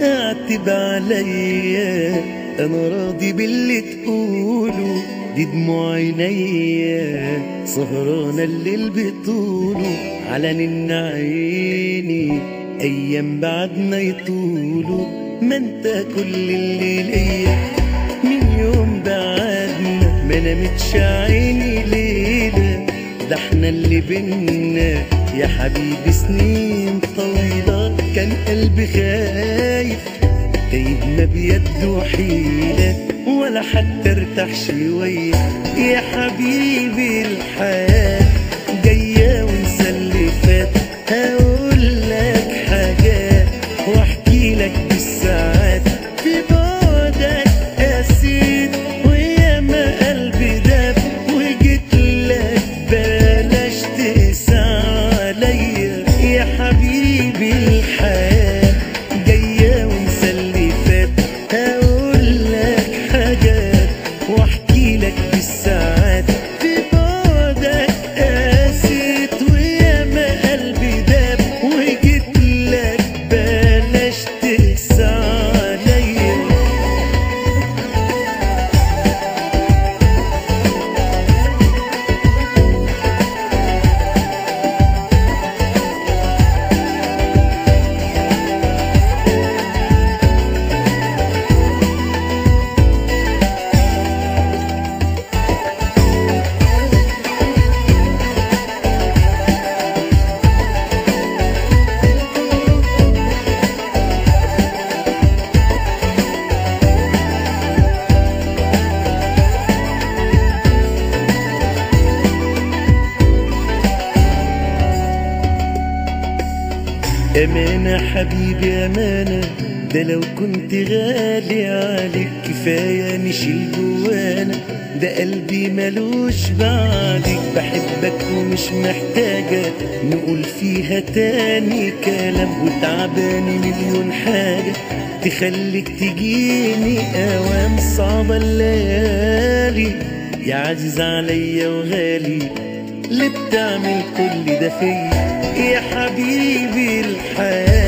اعتب عليا، انا راضي باللي تقوله، دي دموع عينيا سهرانة الليل بطوله، على نن عيني ايام بعدنا يطولوا، ما انت كل اللي ليا من يوم بعدنا، ما نامتش عيني ليلة، ده احنا اللي بينا يا حبيبي سنين طويلة، كان قلبي خايف تايه ما بيده حيلة، ولا حتى ارتاح شوية يا حبيبي، الحياة جاية وانسى اللي فات، هقول لك حاجات واحكي لك بالساعات، في بعدك قسيت وياما قلبي داب، وجيت لك بلاش تقسى عليا يا حبيبي، الحياة جاية وانسى اللي فات، هقول لك حاجات واحكي لك بالساعات، في بعدك قاسيت وياما قلبي داب، وجيت لك بلاش تقسى عليا. أمانة حبيبي أمانة، ده لو كنت غالي عليك كفاية نشيل جوانا، ده قلبي ملوش بعدك، بحبك ومش محتاجة نقول فيها تاني كلام، وتعباني مليون حاجة تخليك تجيني أوام، صعبة الليالي يا عزيز عليا وغالي، اللي بتعمل كل ده فيا يا حبيبي، الحياة